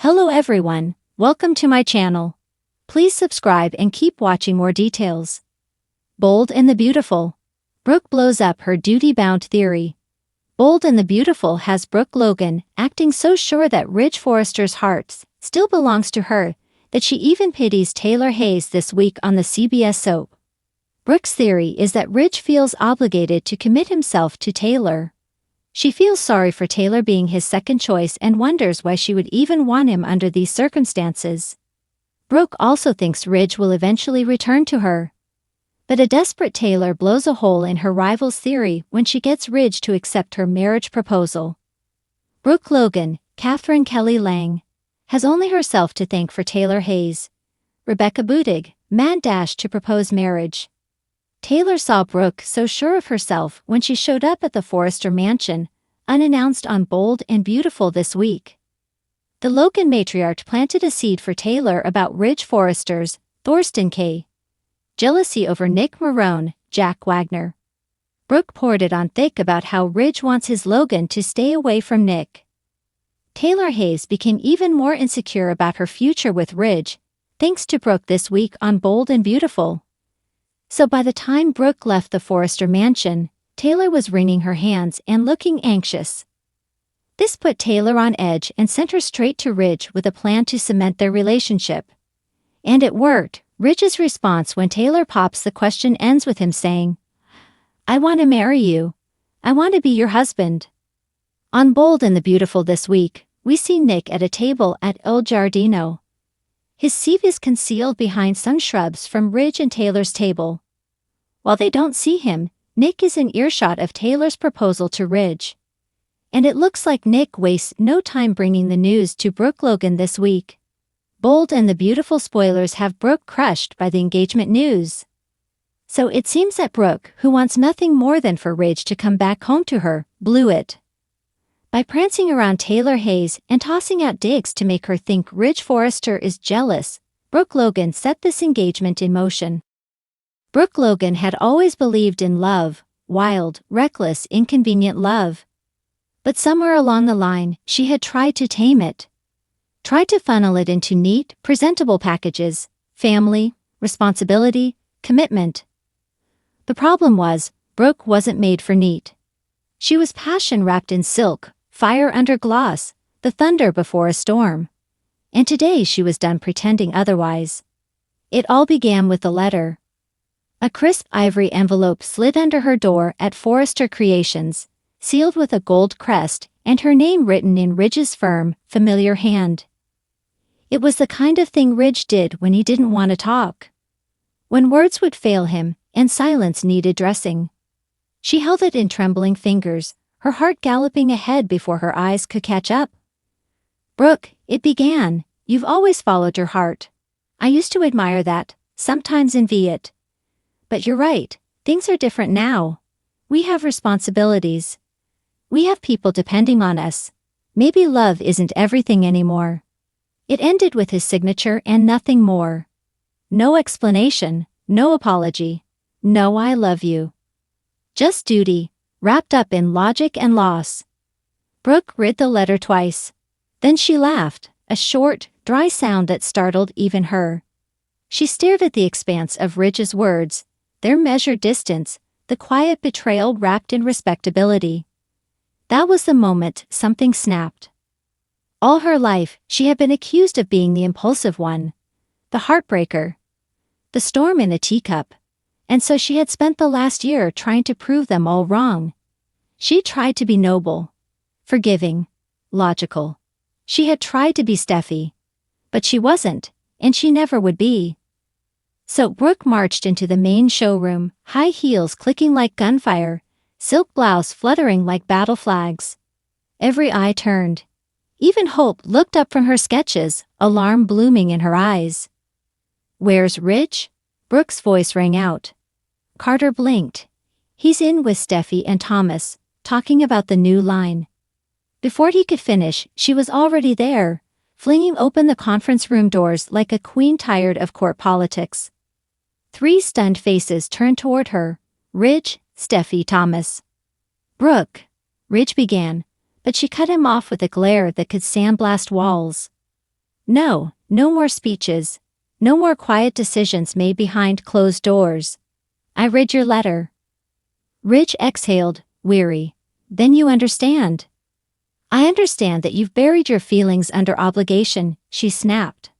Hello everyone, welcome to my channel. Please subscribe and keep watching more details. Bold and the Beautiful. Brooke blows up her duty-bound theory. Bold and the Beautiful has Brooke Logan acting so sure that Ridge Forrester's heart still belongs to her that she even pities Taylor Hayes this week on the CBS soap. Brooke's theory is that Ridge feels obligated to commit himself to Taylor. She feels sorry for Taylor being his second choice and wonders why she would even want him under these circumstances. Brooke also thinks Ridge will eventually return to her. But a desperate Taylor blows a hole in her rival's theory when she gets Ridge to accept her marriage proposal. Brooke Logan, Catherine Kelly Lang, has only herself to thank for Taylor Hayes. Rebecca Budig, mad dash to propose marriage. Taylor saw Brooke so sure of herself when she showed up at the Forrester mansion, unannounced on Bold and Beautiful this week. The Logan matriarch planted a seed for Taylor about Ridge Forrester's, Thorsten K. jealousy over Nick Marone, Jack Wagner. Brooke poured it on thick about how Ridge wants his Logan to stay away from Nick. Taylor Hayes became even more insecure about her future with Ridge, thanks to Brooke this week on Bold and Beautiful. So by the time Brooke left the Forrester mansion, Taylor was wringing her hands and looking anxious. This put Taylor on edge and sent her straight to Ridge with a plan to cement their relationship. And it worked. Ridge's response when Taylor pops the question ends with him saying, "I want to marry you. I want to be your husband." On Bold and the Beautiful this week, we see Nick at a table at Il Giardino. His seat is concealed behind some shrubs from Ridge and Taylor's table. While they don't see him, Nick is in earshot of Taylor's proposal to Ridge. And it looks like Nick wastes no time bringing the news to Brooke Logan this week. Bold and the Beautiful spoilers have Brooke crushed by the engagement news. So it seems that Brooke, who wants nothing more than for Ridge to come back home to her, blew it. By prancing around Taylor Hayes and tossing out digs to make her think Ridge Forrester is jealous, Brooke Logan set this engagement in motion. Brooke Logan had always believed in love, wild, reckless, inconvenient love. But somewhere along the line, she had tried to tame it. Tried to funnel it into neat, presentable packages: family, responsibility, commitment. The problem was, Brooke wasn't made for neat. She was passion wrapped in silk, fire under gloss, the thunder before a storm. And today she was done pretending otherwise. It all began with a letter. A crisp ivory envelope slid under her door at Forrester Creations, sealed with a gold crest and her name written in Ridge's firm, familiar hand. It was the kind of thing Ridge did when he didn't want to talk. When words would fail him and silence needed dressing. She held it in trembling fingers, her heart galloping ahead before her eyes could catch up. "Brooke," it began, "you've always followed your heart. I used to admire that, sometimes envy it. But you're right, things are different now. We have responsibilities. We have people depending on us. Maybe love isn't everything anymore." It ended with his signature and nothing more. No explanation, no apology, no "I love you." Just duty, wrapped up in logic and loss. Brooke read the letter twice. Then she laughed, a short, dry sound that startled even her. She stared at the expanse of Ridge's words, their measured distance, the quiet betrayal wrapped in respectability. That was the moment something snapped. All her life, she had been accused of being the impulsive one, the heartbreaker, the storm in a teacup. And so she had spent the last year trying to prove them all wrong. She tried to be noble, forgiving, logical. She had tried to be Steffi. But she wasn't, and she never would be. So Brooke marched into the main showroom, high heels clicking like gunfire, silk blouse fluttering like battle flags. Every eye turned. Even Hope looked up from her sketches, alarm blooming in her eyes. "Where's Ridge?" Brooke's voice rang out. Carter blinked. "He's in with Steffi and Thomas, talking about the new line." Before he could finish, she was already there, flinging open the conference room doors like a queen tired of court politics. 3 stunned faces turned toward her: Ridge, Steffi, Thomas. "Brooke," Ridge began, but she cut him off with a glare that could sandblast walls. No, no more speeches. No more quiet decisions made behind closed doors. I read your letter. Ridge exhaled, weary. Then you understand. I understand that you've buried your feelings under obligation, she snapped.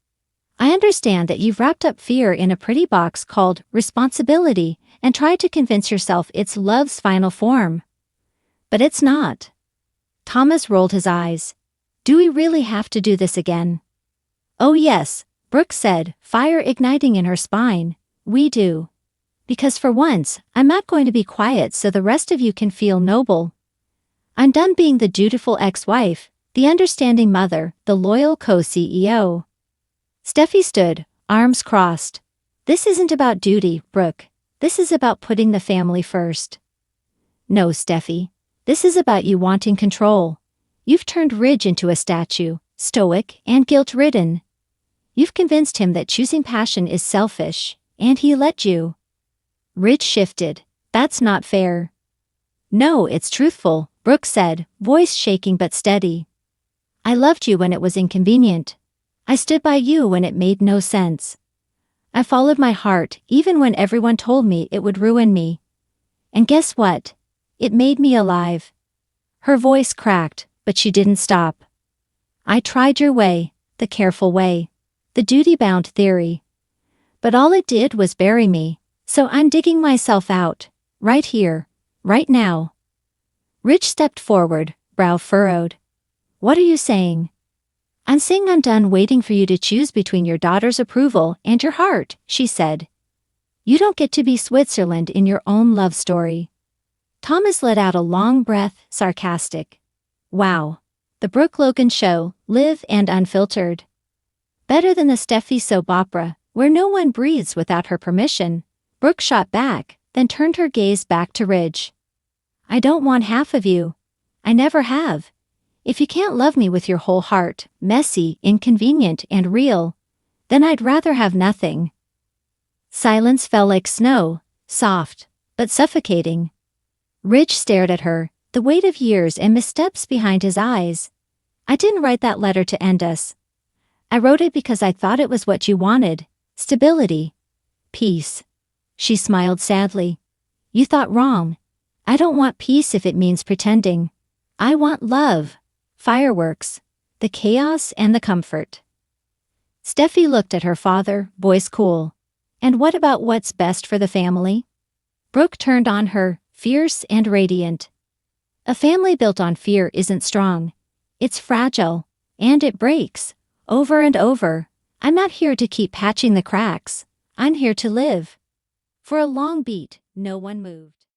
I understand that you've wrapped up fear in a pretty box called responsibility and tried to convince yourself it's love's final form. But it's not. Thomas rolled his eyes. Do we really have to do this again? Oh yes, Brooke said, fire igniting in her spine. We do. Because for once, I'm not going to be quiet so the rest of you can feel noble. I'm done being the dutiful ex-wife, the understanding mother, the loyal co-CEO. Steffi stood, arms crossed. This isn't about duty, Brooke. This is about putting the family first. No, Steffi. This is about you wanting control. You've turned Ridge into a statue, stoic and guilt-ridden. You've convinced him that choosing passion is selfish, and he let you. Ridge shifted. That's not fair. No, it's truthful, Brooke said, voice shaking but steady. I loved you when it was inconvenient. I stood by you when it made no sense. I followed my heart even when everyone told me it would ruin me. And guess what? It made me alive. Her voice cracked, but she didn't stop. I tried your way, the careful way, the duty-bound theory. But all it did was bury me, so I'm digging myself out, right here, right now. Rich stepped forward, brow furrowed. What are you saying? I'm saying I'm done waiting for you to choose between your daughter's approval and your heart, she said. You don't get to be Switzerland in your own love story. Thomas let out a long breath, sarcastic. Wow. The Brooke Logan Show, live and unfiltered. Better than the Steffi soap opera, where no one breathes without her permission. Brooke shot back, then turned her gaze back to Ridge. I don't want half of you. I never have. If you can't love me with your whole heart, messy, inconvenient, and real, then I'd rather have nothing. Silence fell like snow, soft, but suffocating. Ridge stared at her, the weight of years and missteps behind his eyes. I didn't write that letter to end us. I wrote it because I thought it was what you wanted. Stability. Peace. She smiled sadly. You thought wrong. I don't want peace if it means pretending. I want love. Fireworks. The chaos and the comfort. Steffi looked at her father, voice cool. And what about what's best for the family? Brooke turned on her, fierce and radiant. A family built on fear isn't strong. It's fragile. And it breaks. Over and over. I'm not here to keep patching the cracks. I'm here to live. For a long beat, no one moved.